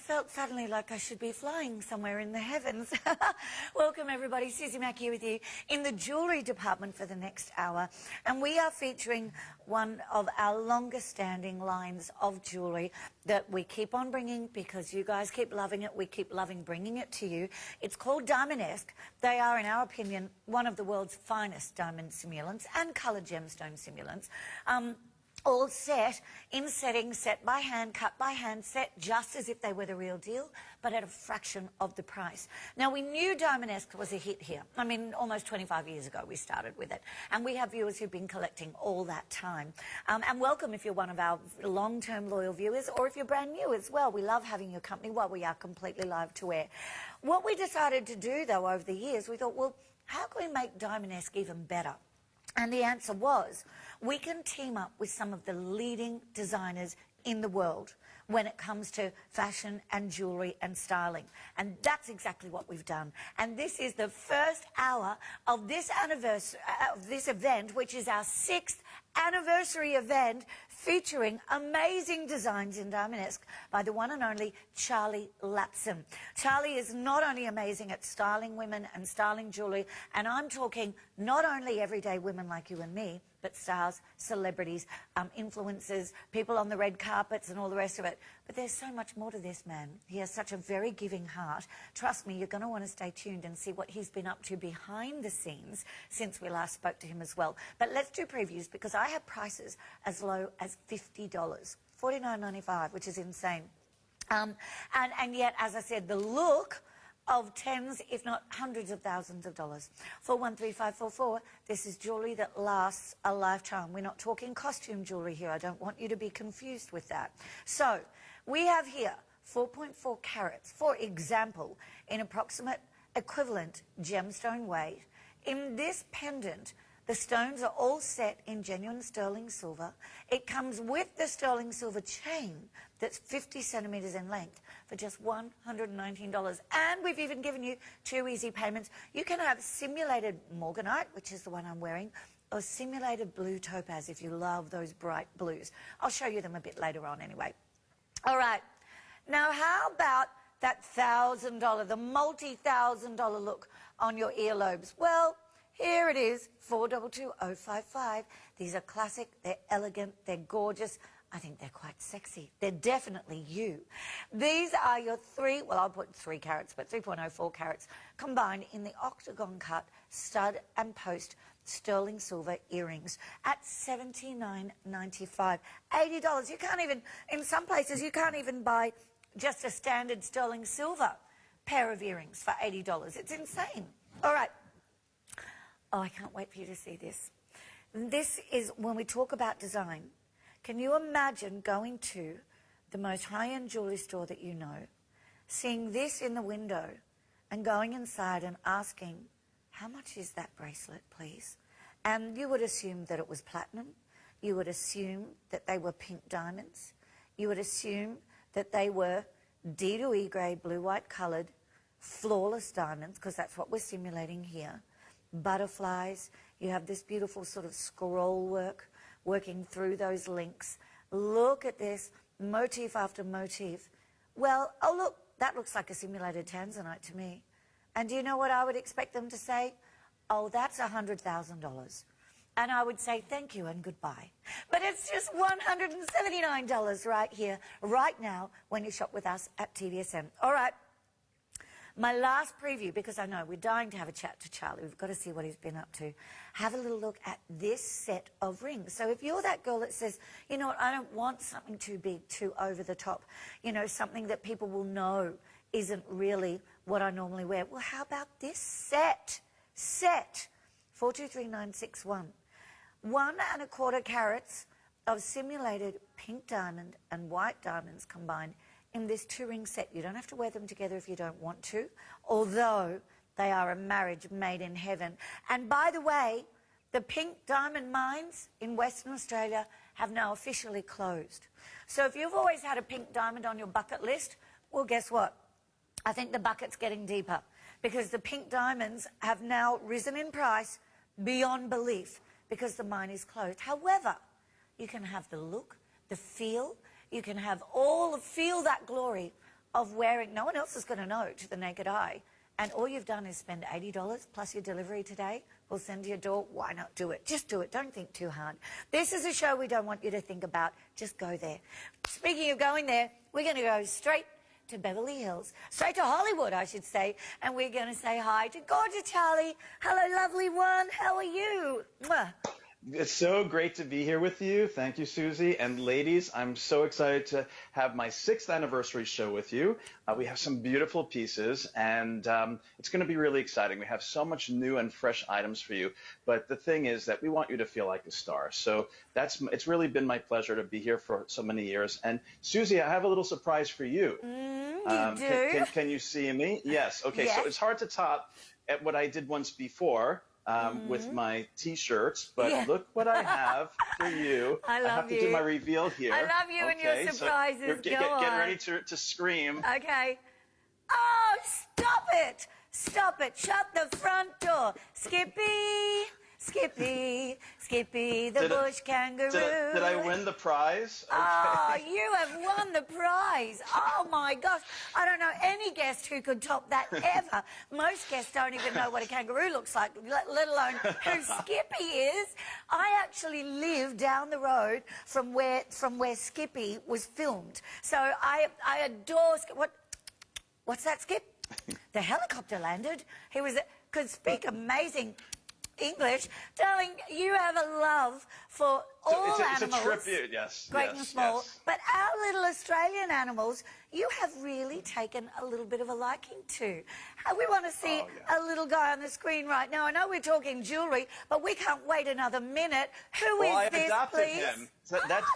felt suddenly like I should be flying somewhere in the heavens. Welcome everybody, Suzie Mac here with you in the jewellery department for the next hour. And we are featuring one of our longest standing lines of jewellery that we keep on bringing because you guys keep loving it. We keep loving bringing it to you. It's called Diamond-esque. They are, in our opinion, one of the world's finest diamond simulants and coloured gemstone simulants. All set in settings, set by hand, cut by hand, set just as if they were the real deal, but at a fraction of the price. Now, we knew Diamond-esque was a hit here. I mean, almost 25 years ago we started with it. And we have viewers who've been collecting all that time. And welcome if you're one of our long-term loyal viewers, or if you're brand new as well. We love having your company while we are completely live to air. What we decided to do, though, over the years, we thought, well, how can we make Diamond-esque even better? And the answer was, we can team up with some of the leading designers in the world when it comes to fashion and jewellery and styling. And that's exactly what we've done. And this is the first hour of this anniversary, this event, which is our 6th anniversary event, featuring amazing designs in Diamond-esque by the one and only Charlie Lapson. Charlie is not only amazing at styling women and styling jewellery, and I'm talking not only everyday women like you and me, but stars, celebrities, influencers, people on the red carpets and all the rest of it. But there's so much more to this man. He has such a very giving heart. Trust me, you're going to want to stay tuned and see what he's been up to behind the scenes since we last spoke to him as well. But let's do previews, because I have prices as low as $50, $49.95, which is insane. And yet, as I said, the look of tens, if not hundreds of thousands of dollars. 413544, this is jewellery that lasts a lifetime. We're not talking costume jewellery here. I don't want you to be confused with that. So, we have here 4.4 carats, for example, in approximate equivalent gemstone weight. In this pendant, the stones are all set in genuine sterling silver. It comes with the sterling silver chain that's 50 centimetres in length for just $119. And we've even given you 2 easy payments. You can have simulated morganite, which is the one I'm wearing, or simulated blue topaz if you love those bright blues. I'll show you them a bit later on anyway. All right. Now, how about that $1,000, the multi-$1,000 look on your earlobes? Well, here it is, 422055. These are classic, they're elegant, they're gorgeous. I think they're quite sexy. They're definitely you. These are your I'll put 3 carats, but 3.04 carats combined in the octagon cut stud and post sterling silver earrings at $79.95. $80. You can't even, in some places, you can't even buy just a standard sterling silver pair of earrings for $80. It's insane. All right. Oh, I can't wait for you to see this. This is when we talk about design. Can you imagine going to the most high-end jewellery store that you know, seeing this in the window and going inside and asking, how much is that bracelet, please? And you would assume that it was platinum. You would assume that they were pink diamonds. You would assume that they were D to E grade, blue-white coloured, flawless diamonds, because that's what we're simulating here. Butterflies. You have this beautiful sort of scroll work working through those links. Look at this, motif after motif. Well, oh look, that looks like a simulated tanzanite to me. And do you know what I would expect them to say? Oh, that's $100,000. And I would say thank you and goodbye. But it's just $179 right here, right now, when you shop with us at TVSN. All right. My last preview, because I know we're dying to have a chat to Charlie. We've got to see what he's been up to. Have a little look at this set of rings. So if you're that girl that says, you know what, I don't want something too big, too over the top, you know, something that people will know isn't really what I normally wear. Well, how about this set? 423961. 1¼ carats of simulated pink diamond and white diamonds combined in this 2-ring set. You don't have to wear them together if you don't want to, although they are a marriage made in heaven. And by the way, the pink diamond mines in Western Australia have now officially closed. So if you've always had a pink diamond on your bucket list, well, guess what? I think the bucket's getting deeper, because the pink diamonds have now risen in price beyond belief because the mine is closed. However, you can have the look, the feel, you can have feel that glory of wearing, no one else is going to know to the naked eye, and all you've done is spend $80 plus your delivery today, we'll send to your door. Why not do it? Just do it. Don't think too hard. This is a show we don't want you to think about. Just go there. Speaking of going there, we're going to go straight to Beverly Hills, straight to Hollywood, I should say, and we're going to say hi to gorgeous Charlie. Hello, lovely one. How are you? Mwah. It's so great to be here with you. Thank you, Susie. And ladies, I'm so excited to have my 6th anniversary show with you. We have some beautiful pieces, and it's going to be really exciting. We have so much new and fresh items for you. But the thing is that we want you to feel like a star. So it's really been my pleasure to be here for so many years. And Susie, I have a little surprise for you. You do? Can you see me? Yes. Okay. Yes. So it's hard to top at what I did once before. With my T-shirts, but look what I have for you. I have to do my reveal here. I love you and your surprises. So get ready to scream. Okay. Oh, stop it. Stop it. Shut the front door. Skippy, Skippy, Skippy, the bush kangaroo. Did I win the prize? Okay. Oh, you have won the prize. Oh, my gosh. I don't know any guest who could top that ever. Most guests don't even know what a kangaroo looks like, let alone who Skippy is. I actually live down the road from where Skippy was filmed. So I adore... What's that, Skip? The helicopter landed. He could speak amazing English. Darling, you have a love for all animals. It's a tribute, yes. Great and small. Yes. But our little Australian animals, you have really taken a little bit of a liking to. We want to see a little guy on the screen right now. I know we're talking jewellery, but we can't wait another minute. Who is this, please? Him.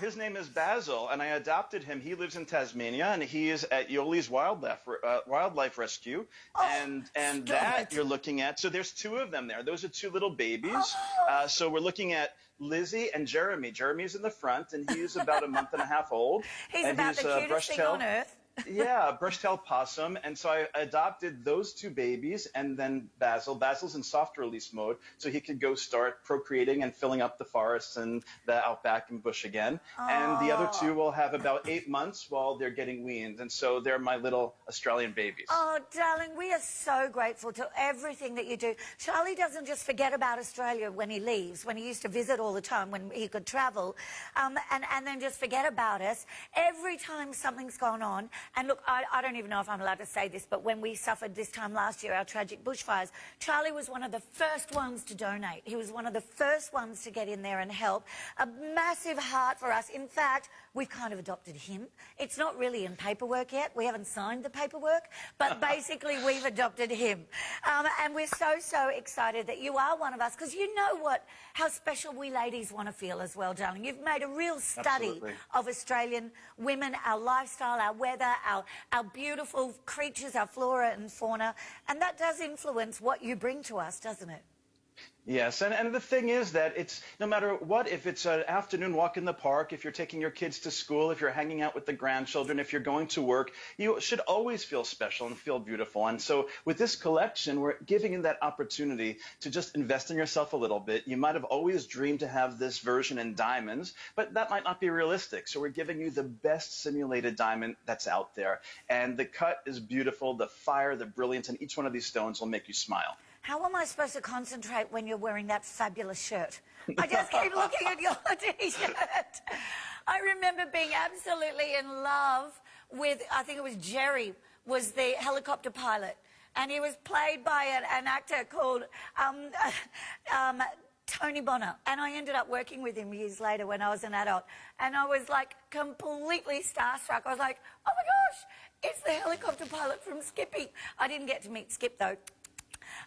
His name is Basil, and I adopted him. He lives in Tasmania, and he is at Yoli's Wildlife Rescue. And that you're looking at, so there's 2 of them there. Those are 2 little babies. So we're looking at Lizzie and Jeremy. Jeremy's in the front, and he's about a month and a half old. He's about the cutest thing on earth. Yeah, brush-tailed possum. And so I adopted those 2 babies, and then Basil. Basil's in soft release mode, so he could go start procreating and filling up the forests and the outback and bush again. And the other 2 will have about 8 months while they're getting weaned. And so they're my little Australian babies. Oh, darling, we are so grateful to everything that you do. Charlie doesn't just forget about Australia when he leaves, when he used to visit all the time, when he could travel, and then just forget about us. Every time something's gone on, and look, I don't even know if I'm allowed to say this, but when we suffered this time last year, our tragic bushfires, Charlie was one of the first ones to donate. He was one of the first ones to get in there and help. A massive heart for us. In fact, we've kind of adopted him. It's not really in paperwork yet. We haven't signed the paperwork, but basically we've adopted him. And we're so excited that you are one of us, because you know how special we ladies want to feel as well, darling. You've made a real study of Australian women, our lifestyle, our weather, our beautiful creatures, our flora and fauna, and that does influence what you bring to us, doesn't it? Yes, and the thing is that it's no matter what, if it's an afternoon walk in the park, if you're taking your kids to school, if you're hanging out with the grandchildren, if you're going to work, you should always feel special and feel beautiful. And so with this collection, we're giving you that opportunity to just invest in yourself a little bit. You might have always dreamed to have this version in diamonds, but that might not be realistic. So we're giving you the best simulated diamond that's out there. And the cut is beautiful, the fire, the brilliance, and each one of these stones will make you smile. How am I supposed to concentrate when you're wearing that fabulous shirt? I just keep looking at your T-shirt. I remember being absolutely in love with, I think it was Jerry, was the helicopter pilot. And he was played by an actor called Tony Bonner. And I ended up working with him years later when I was an adult. And I was like completely starstruck. I was like, oh my gosh, it's the helicopter pilot from Skippy. I didn't get to meet Skip though.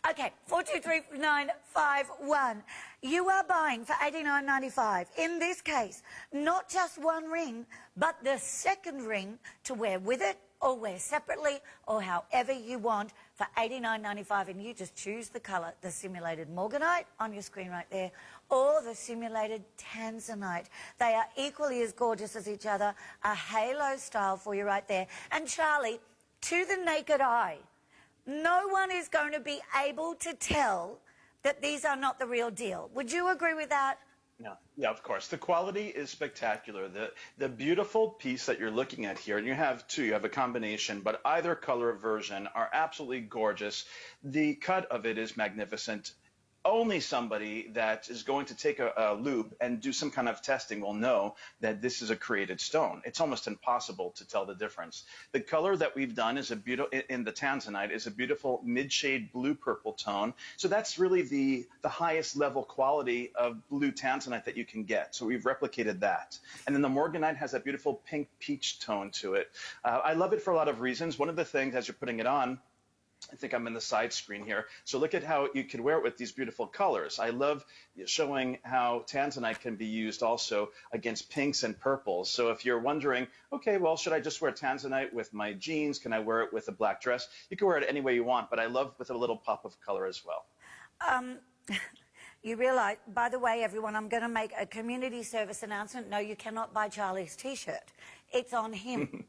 Okay, 423951. You are buying for $89.95. In this case, not just one ring, but the second ring to wear with it or wear separately or however you want for $89.95. And you just choose the colour, the simulated morganite on your screen right there, or the simulated tanzanite. They are equally as gorgeous as each other, a halo style for you right there. And Charlie, to the naked eye, no one is going to be able to tell that these are not the real deal. Would you agree with that? Yeah, of course. The quality is spectacular. The beautiful piece that you're looking at here, and you have two, you have a combination, but either color version are absolutely gorgeous. The cut of it is magnificent. Only somebody that is going to take a loop and do some kind of testing will know that this is a created stone. It's almost impossible to tell the difference. The color that we've done is a beautiful, in the tanzanite, is a beautiful mid-shade blue-purple tone. So that's really the highest level quality of blue tanzanite that you can get. So we've replicated that. And then the morganite has that beautiful pink peach tone to it. I love it for a lot of reasons. One of the things, as you're putting it on, I think I'm in the side screen here. So look at how you can wear it with these beautiful colors. I love showing how tanzanite can be used also against pinks and purples. So if you're wondering, okay, well, should I just wear tanzanite with my jeans? Can I wear it with a black dress? You can wear it any way you want, but I love with a little pop of color as well. You realize, by the way, everyone, I'm going to make a community service announcement. No, you cannot buy Charlie's T-shirt. It's on him.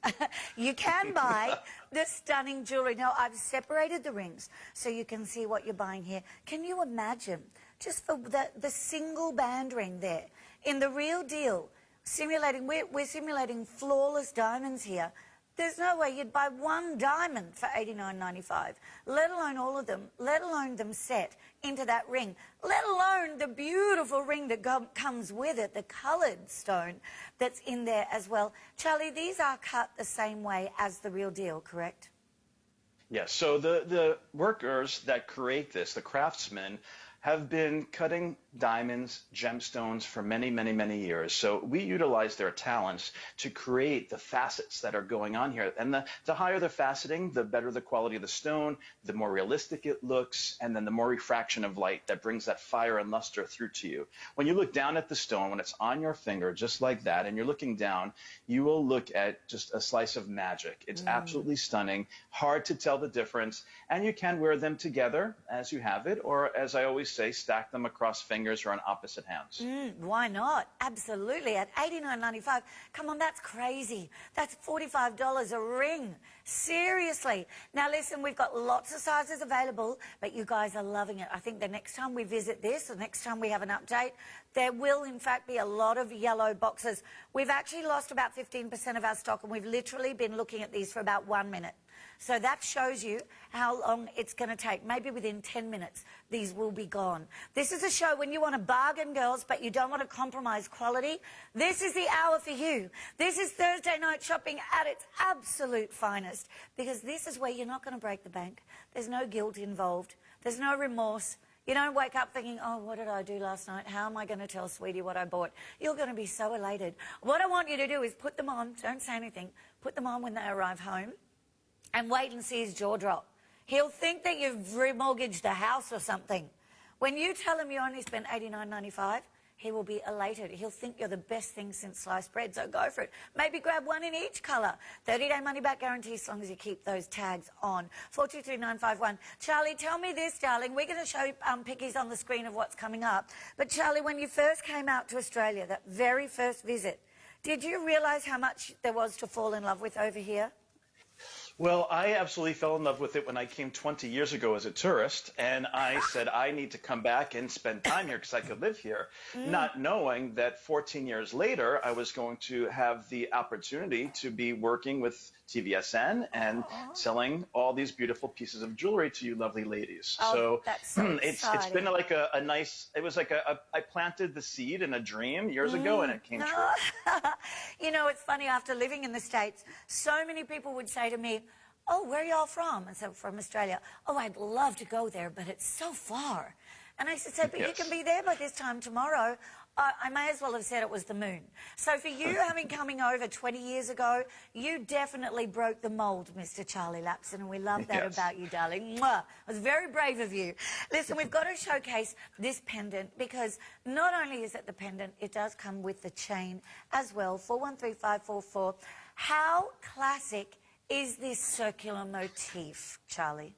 You can buy the stunning jewelry. Now, I've separated the rings so you can see what you're buying here. Can you imagine just for the single band ring there in the real deal, simulating, we're simulating flawless diamonds here. There's no way you'd buy one diamond for $89.95, let alone all of them, let alone them set into that ring, let alone the beautiful ring that comes with it, the coloured stone that's in there as well. Charlie, these are cut the same way as the real deal, correct? Yes, so the workers that create this, the craftsmen, have been cutting diamonds, gemstones for many, many, many years. So we utilize their talents to create the facets that are going on here. And the higher the faceting, the better the quality of the stone, the more realistic it looks, and then the more refraction of light that brings that fire and luster through to you. When you look down at the stone, when it's on your finger, just like that, and you're looking down, you will look at just a slice of magic. It's absolutely stunning, hard to tell the difference, and you can wear them together as you have it, or as I always say, stack them across fingers or on opposite hands. Why not? Absolutely. At $89.95, come on, that's crazy. That's $45 a ring. Seriously. Now, listen, we've got lots of sizes available, but you guys are loving it. I think the next time we visit this, the next time we have an update, there will, in fact, be a lot of yellow boxes. We've actually lost about 15% of our stock, and we've literally been looking at these for about 1 minute. So that shows you how long it's going to take. Maybe within 10 minutes, these will be gone. This is a show when you want to bargain, girls, but you don't want to compromise quality. This is the hour for you. This is Thursday night shopping at its absolute finest, because this is where you're not going to break the bank. There's no guilt involved. There's no remorse. You don't wake up thinking, oh, what did I do last night? How am I going to tell Sweetie what I bought? You're going to be so elated. What I want you to do is put them on. Don't say anything. Put them on when they arrive home. And wait and see his jaw drop. He'll think that you've remortgaged the house or something. When you tell him you only spent $89.95, he will be elated. He'll think you're the best thing since sliced bread, so go for it. Maybe grab one in each colour. 30-day money-back guarantee as long as you keep those tags on. 423951. Charlie, tell me this, darling. We're going to show pickies on the screen of what's coming up. But, Charlie, when you first came out to Australia, that very first visit, did you realise how much there was to fall in love with over here? Well, I absolutely fell in love with it when I came 20 years ago as a tourist, and I said I need to come back and spend time here because I could live here, not knowing that 14 years later I was going to have the opportunity to be working with TVSN and selling all these beautiful pieces of jewelry to you lovely ladies. Oh, that's so it's been like a nice, it was like I planted the seed in a dream years ago and it came true. You know, it's funny, after living in the States, so many people would say to me, oh, where are y'all from? And so, from Australia. Oh, I'd love to go there, but it's so far. And I said, but you can be there by this time tomorrow. I may as well have said it was the moon. So for you, having coming over 20 years ago, you definitely broke the mould, Mr. Charlie Lapson, and we love that about you, darling. Mwah. It was very brave of you. Listen, we've got to showcase this pendant because not only is it the pendant, it does come with the chain as well. 413544. How classic is this circular motif, Charlie?